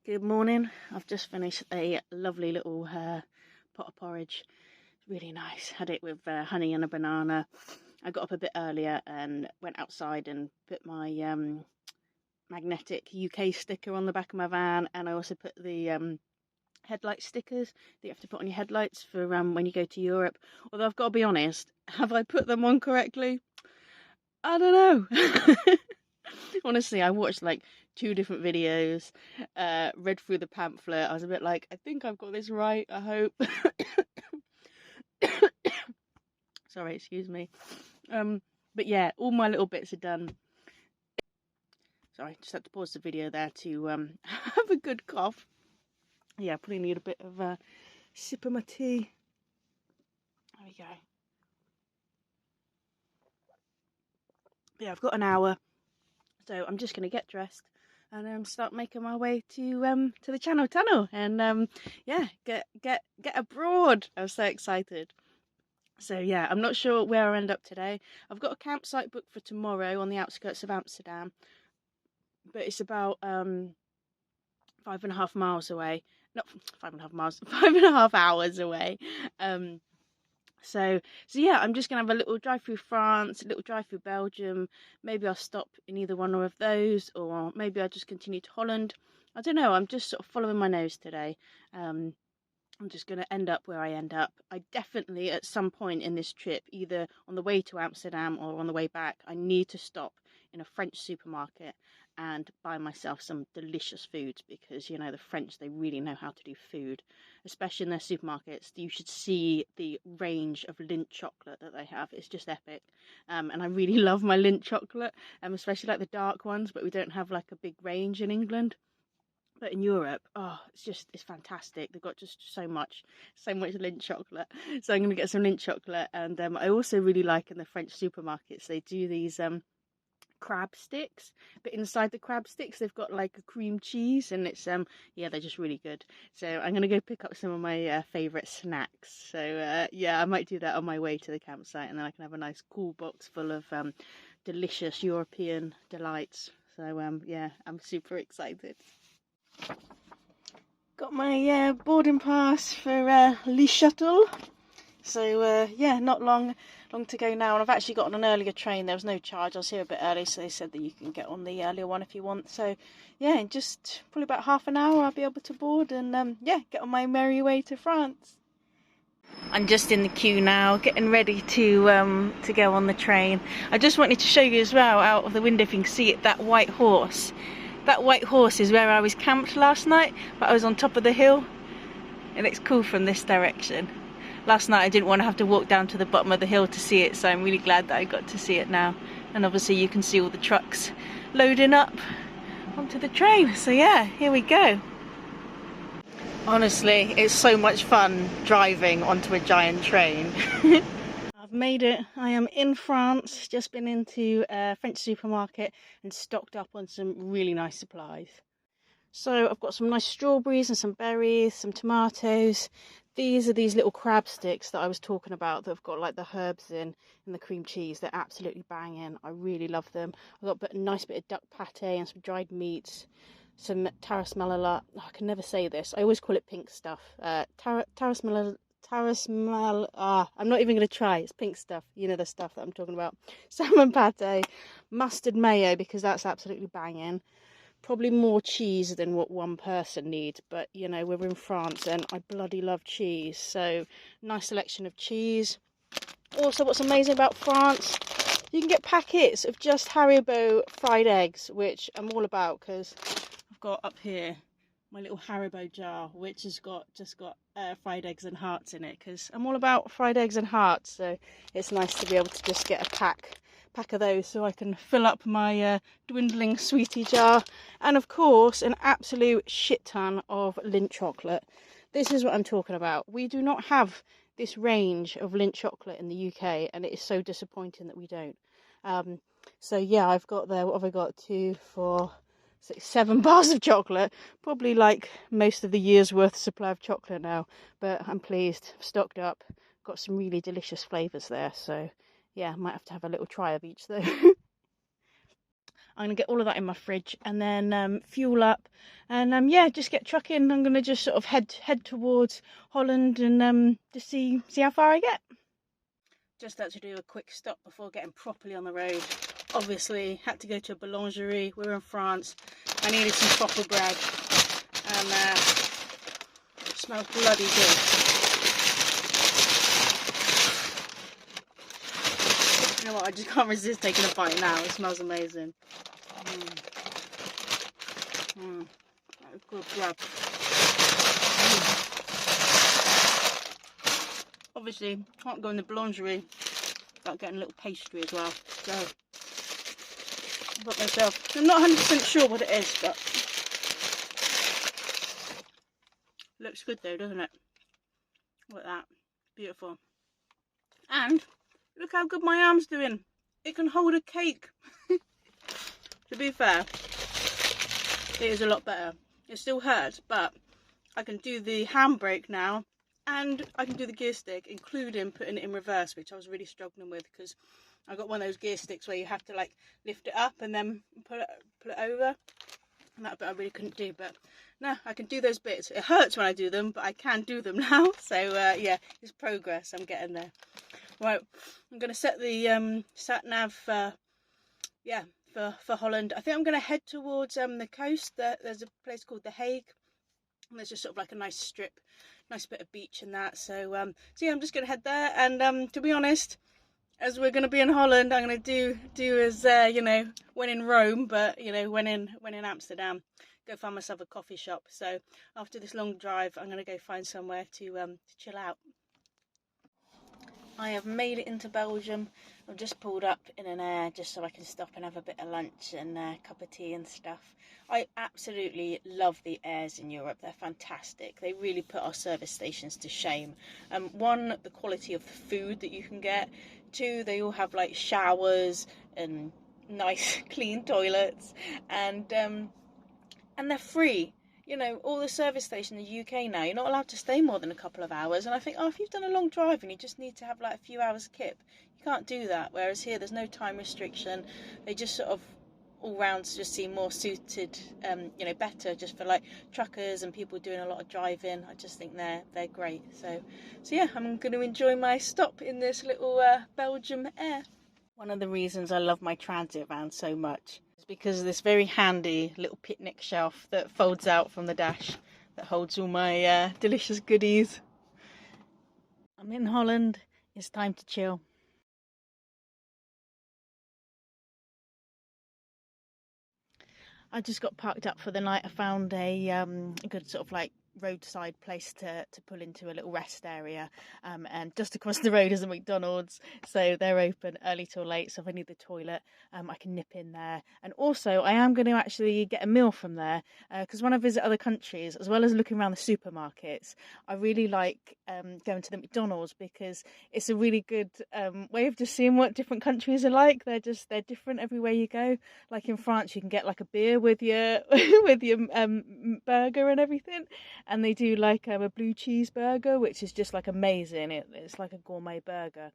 Good morning. I've just finished a lovely little pot of porridge. Really nice. Had it with honey and a banana. I got up a bit earlier and went outside and put my magnetic UK sticker on the back of my van, and I also put the headlight stickers that you have to put on your headlights for when you go to Europe. Although I've got to be honest, have I put them on correctly? I don't know. Honestly, I watched like 2 different videos, read through the pamphlet. I was a bit like, I think I've got this right, I hope. Sorry, excuse me. But yeah, all my little bits are done. Sorry, just had to pause the video there to have a good cough. Yeah, probably need a bit of a sip of my tea. There we go. But yeah, I've got an hour. So I'm just going to get dressed and start making my way to the Channel Tunnel and yeah, get abroad. I'm so excited. So yeah, I'm not sure where I end up today. I've got a campsite booked for tomorrow on the outskirts of Amsterdam, but it's about 5.5 miles away. Not 5.5 miles, 5.5 hours away. So yeah, I'm just going to have a little drive through France, a little drive through Belgium. Maybe I'll stop in either one of those, or maybe I'll just continue to Holland. I don't know, I'm just sort of following my nose today. I'm just going to end up where I end up. I definitely, at some point in this trip, either on the way to Amsterdam or on the way back, I need to stop in a French supermarket and buy myself some delicious foods, because, you know, the French, they really know how to do food, especially in their supermarkets. You should see the range of Lindt chocolate that they have. It's just epic. And I really love my Lindt chocolate, especially like the dark ones, but we don't have like a big range in England. But in Europe, it's fantastic. They've got just so much Lindt chocolate. So I'm going to get some Lindt chocolate. And I also really like in the French supermarkets, they do these crab sticks, but inside the crab sticks they've got like a cream cheese, and it's yeah, they're just really good. So I'm gonna go pick up some of my favorite snacks. So yeah, I might do that on my way to the campsite, and then I can have a nice cool box full of delicious European delights. So yeah, I'm super excited. Got my boarding pass for Le Shuttle. So yeah, not long to go now, and I've actually got on an earlier train. There was no charge. I was here a bit early, so they said that you can get on the earlier one if you want. So yeah, in just probably about half an hour I'll be able to board and yeah, get on my merry way to France. I'm just in the queue now, getting ready to go on the train. I just wanted to show you as well, out of the window, if you can see it, that white horse. That white horse is where I was camped last night, but I was on top of the hill. It looks cool from this direction. Last night I didn't want to have to walk down to the bottom of the hill to see it, so I'm really glad that I got to see it now. And obviously you can see all the trucks loading up onto the train. So yeah, here we go. Honestly, it's so much fun driving onto a giant train. I've made it. I am in France. Just been into a French supermarket and stocked up on some really nice supplies. So I've got some nice strawberries and some berries, some tomatoes. These are these little crab sticks that I was talking about that have got like the herbs in and the cream cheese. They're absolutely banging. I really love them. I've got a nice bit of duck pate and some dried meats, some tarasmala. I can never say this. I always call it pink stuff. Tarasmala. I'm not even going to try. It's pink stuff. You know the stuff that I'm talking about. Salmon pate, mustard mayo, because that's absolutely banging. Probably more cheese than what one person needs, but you know, we're in France and I bloody love cheese, so nice selection of cheese. Also, what's amazing about France, you can get packets of just Haribo fried eggs, which I'm all about, because I've got up here my little Haribo jar, which has just got fried eggs and hearts in it, because I'm all about fried eggs and hearts. So it's nice to be able to just get a pack of those, so I can fill up my dwindling sweetie jar. And of course, an absolute shit ton of Lindt chocolate. This is what I'm talking about. We do not have this range of Lindt chocolate in the UK, and it is so disappointing that we don't. So yeah, I've got there, what have I got? 2, 4, 6, 7 bars of chocolate. Probably like most of the year's worth supply of chocolate now, but I'm pleased. I've stocked up. Got some really delicious flavours there, so yeah, I might have to have a little try of each though. I'm going to get all of that in my fridge and then fuel up and yeah, just get trucking. I'm going to just sort of head towards Holland and just see how far I get. Just had to do a quick stop before getting properly on the road. Obviously, had to go to a boulangerie. We're in France. I needed some proper bread and it smells bloody good. You know what, I just can't resist taking a bite now. It smells amazing. Good grab. Obviously, can't go in the boulangerie without getting a little pastry as well. So, I got myself, I'm not 100% sure what it is, but looks good though, doesn't it? Look at that. Beautiful. And look how good my arm's doing. It can hold a cake. To be fair, it is a lot better. It still hurts, but I can do the handbrake now and I can do the gear stick, including putting it in reverse, which I was really struggling with because I got one of those gear sticks where you have to like lift it up and then pull it over. And that bit I really couldn't do, but no, I can do those bits. It hurts when I do them, but I can do them now. So yeah, it's progress. I'm getting there. Right, I'm going to set the sat nav for Holland. I think I'm going to head towards the coast. There's a place called The Hague, and there's just sort of like a nice strip, nice bit of beach and that. So yeah, I'm just going to head there. And to be honest, as we're going to be in Holland, I'm going to do as you know, when in Rome, but you know, when in Amsterdam, go find myself a coffee shop. So after this long drive, I'm going to go find somewhere to chill out. I have made it into Belgium. I've just pulled up in an air just so I can stop and have a bit of lunch and a cup of tea and stuff. I absolutely love the airs in Europe. They're fantastic. They really put our service stations to shame. One, the quality of the food that you can get. Two, they all have like showers and nice clean toilets, and they're free. You know, all the service stations in the UK now, you're not allowed to stay more than a couple of hours. And I think, if you've done a long drive and you just need to have like a few hours kip, you can't do that. Whereas here, there's no time restriction. They just sort of all rounds just seem more suited, you know, better just for like truckers and people doing a lot of driving. I just think they're great. So yeah, I'm going to enjoy my stop in this little Belgium air. One of the reasons I love my transit van so much is because of this very handy little picnic shelf that folds out from the dash that holds all my delicious goodies. I'm in Holland. It's time to chill. I just got parked up for the night. I found a good sort of like roadside place to pull into a little rest area, and just across the road is a McDonald's, so they're open early till late. So if I need the toilet, I can nip in there. And also I am going to actually get a meal from there, because when I visit other countries, as well as looking around the supermarkets, I really like going to the McDonald's because it's a really good way of just seeing what different countries are like. They're different everywhere you go. Like in France, you can get like a beer with your burger and everything. And they do like a blue cheeseburger, which is just like amazing. It's like a gourmet burger.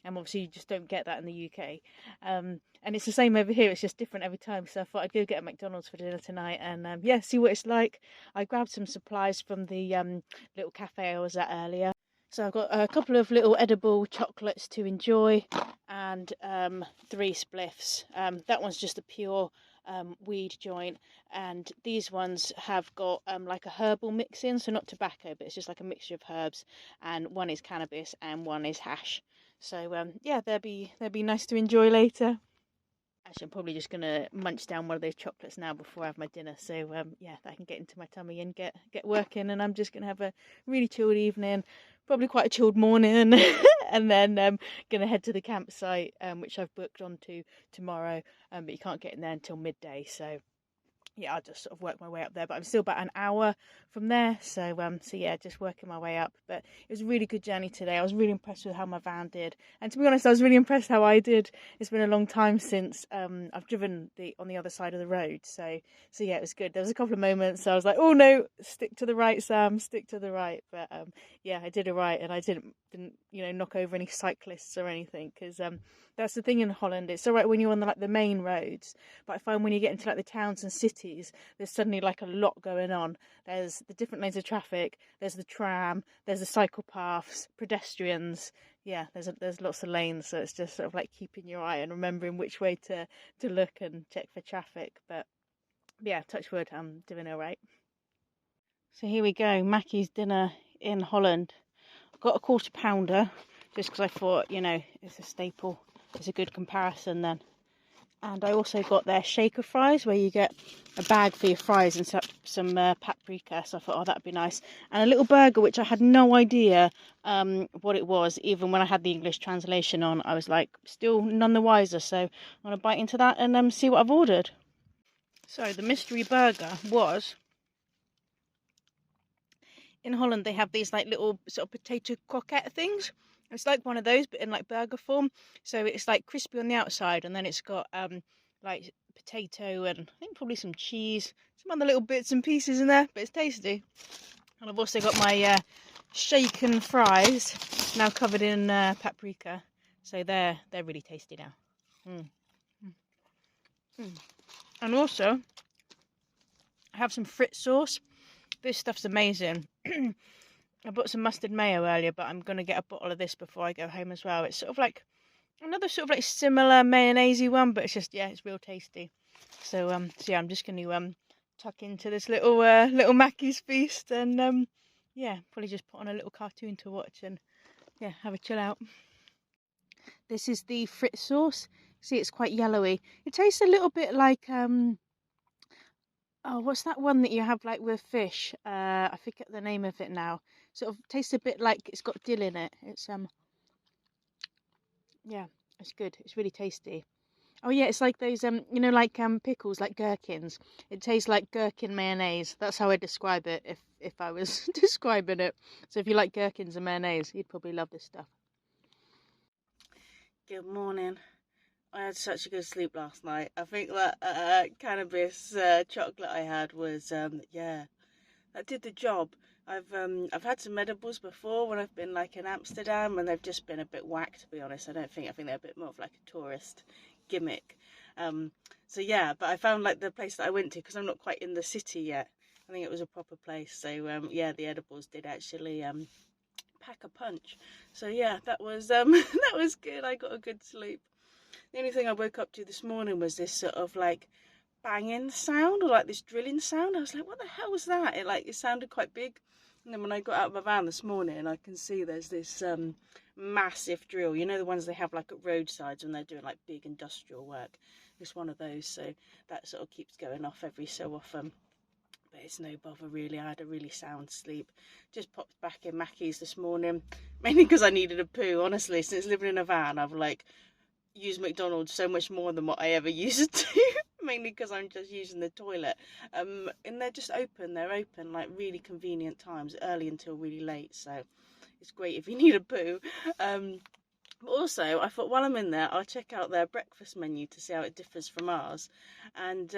And obviously you just don't get that in the UK. And it's the same over here. It's just different every time. So I thought I'd go get a McDonald's for dinner tonight and yeah, see what it's like. I grabbed some supplies from the little cafe I was at earlier. So I've got a couple of little edible chocolates to enjoy and 3 spliffs. That one's just a pure weed joint, and these ones have got like a herbal mix in, so not tobacco, but it's just like a mixture of herbs, and one is cannabis and one is hash. So yeah, they'll be nice to enjoy later. Actually, I'm probably just gonna munch down one of those chocolates now before I have my dinner. So yeah, I can get into my tummy and get working, and I'm just gonna have a really chilled evening, probably quite a chilled morning, and then gonna head to the campsite, which I've booked onto tomorrow, but you can't get in there until midday. So yeah, I'll just sort of work my way up there, but I'm still about an hour from there, so yeah, just working my way up. But it was a really good journey today. I was really impressed with how my van did, and to be honest, I was really impressed how I did. It's been a long time since I've driven on the other side of the road, so yeah, it was good. There was a couple of moments I was like, oh no, stick to the right, Sam, stick to the right. But yeah, I did it right, and I didn't knock over any cyclists or anything, because That's the thing in Holland. It's all right when you're on the main roads, but I find when you get into like the towns and cities, there's suddenly like a lot going on. There's the different lanes of traffic. There's the tram. There's the cycle paths, pedestrians. Yeah, there's lots of lanes, so it's just sort of like keeping your eye and remembering which way to look and check for traffic. But yeah, touch wood, I'm doing all right. So here we go, Mackie's dinner in Holland. I've got a quarter pounder just because I thought, you know, it's a staple. It's a good comparison then. And I also got their shaker fries, where you get a bag for your fries and some paprika. So I thought, oh, that'd be nice. And a little burger, which I had no idea what it was. Even when I had the English translation on, I was like, still none the wiser. So I'm going to bite into that and see what I've ordered. So the mystery burger was... In Holland, they have these like little sort of potato croquette things. It's like one of those, but in like burger form. So it's like crispy on the outside, and then it's got like potato and I think probably some cheese, some other little bits and pieces in there. But it's tasty. And I've also got my shaken fries now covered in paprika. So they're really tasty now. And also, I have some frit sauce. This stuff's amazing. I bought some mustard mayo earlier, but I'm going to get a bottle of this before I go home as well. It's sort of like another sort of like similar mayonnaise-y one, but it's just, yeah, it's real tasty. So yeah, I'm just going to tuck into this little Mackie's feast and yeah, probably just put on a little cartoon to watch and yeah, have a chill out. This is the frit sauce. See, it's quite yellowy. It tastes a little bit like oh, what's that one that you have like with fish? I forget the name of it now. Sort of tastes a bit like it's got dill in it. It's yeah, it's good. It's really tasty. Oh yeah, it's like those you know, like pickles, like gherkins. It tastes like gherkin mayonnaise. That's how I describe it if I was describing it. So if you like gherkins and mayonnaise, you'd probably love this stuff. Good morning. I had such a good sleep last night. I think that cannabis chocolate I had was yeah, that did the job. I've had some edibles before when I've been like in Amsterdam, and they've just been a bit whack, to be honest. I think they're a bit more of like a tourist gimmick. So yeah, but I found like the place that I went to, because I'm not quite in the city yet. I think it was a proper place. So yeah, the edibles did actually pack a punch. So yeah, that was that was good. I got a good sleep. The only thing I woke up to this morning was this sort of like banging sound, or like this drilling sound. I was like, what the hell was that? It sounded quite big. And then when I got out of my van this morning, I can see there's this massive drill. You know, the ones they have like at roadsides when they're doing like big industrial work. It's one of those. So that sort of keeps going off every so often. But it's no bother really. I had a really sound sleep. Just popped back in Mackie's this morning, mainly because I needed a poo. Honestly, since living in a van, I've like use McDonald's so much more than what I ever used to, mainly because I'm just using the toilet. And they're just open. They're open like really convenient times, early until really late. So it's great if you need a poo. But also, I thought while I'm in there, I'll check out their breakfast menu to see how it differs from ours. And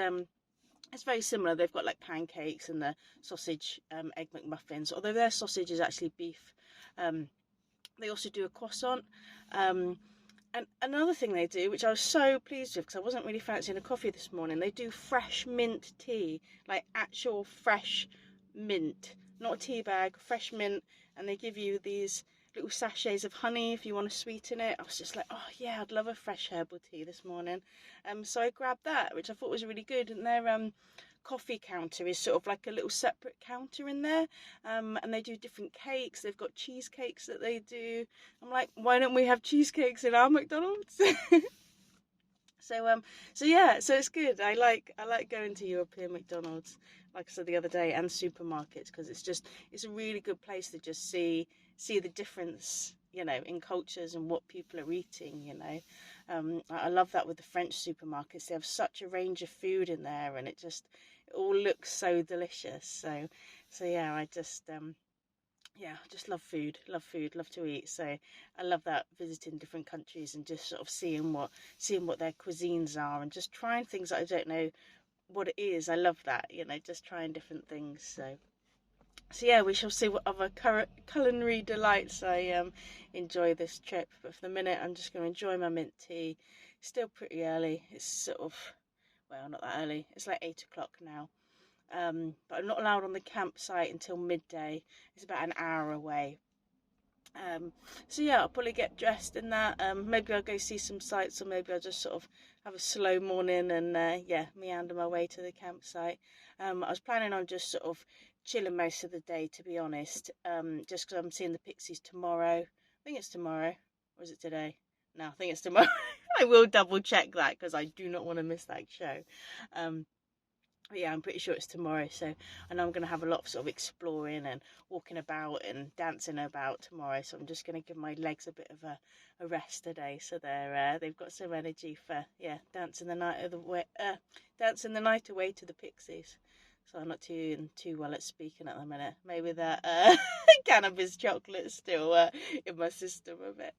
it's very similar. They've got like pancakes and the sausage egg McMuffins, although their sausage is actually beef. They also do a croissant. And another thing they do, which I was so pleased with because I wasn't really fancying a coffee this morning, they do fresh mint tea, like actual fresh mint, not a tea bag, fresh mint, and they give you these little sachets of honey if you want to sweeten it. I was just like, oh yeah, I'd love a fresh herbal tea this morning. So I grabbed that, which I thought was really good, and their coffee counter is sort of like a little separate counter in there, and they do different cakes. They've got cheesecakes that they do. I'm like, why don't we have cheesecakes in our McDonald's? So yeah, so it's good. I like going to European McDonald's, like I said the other day, and supermarkets, because it's a really good place to just see the difference, you know, in cultures and what people are eating, you know. I love that with the French supermarkets. They have such a range of food in there, and it all looks so delicious. So yeah, I just love food, love to eat. So I love that, visiting different countries and just sort of seeing what their cuisines are, and just trying things that I don't know what it is. I love that, you know, just trying different things. So So yeah, we shall see what other culinary delights I enjoy this trip. But for the minute, I'm just going to enjoy my mint tea. Still pretty early. It's sort of, well, not that early. It's like 8 o'clock now. But I'm not allowed on the campsite until midday. It's about an hour away. Um, so yeah, I'll probably get dressed in that. Maybe I'll go see some sights, or maybe I'll just sort of have a slow morning and yeah, meander my way to the campsite. I was planning on just sort of chilling most of the day, to be honest. Just because I'm seeing the Pixies tomorrow. I think it's tomorrow, or is it today? No, I think it's tomorrow. I will double check that because I do not want to miss that show. Um, but yeah, I'm pretty sure it's tomorrow. So I know I'm going to have a lot of sort of exploring and walking about and dancing about tomorrow. So I'm just going to give my legs a bit of a rest today, so they've got some energy for dancing the night away to the Pixies. So I'm not too well at speaking at the minute. Maybe that cannabis chocolate's still in my system a bit.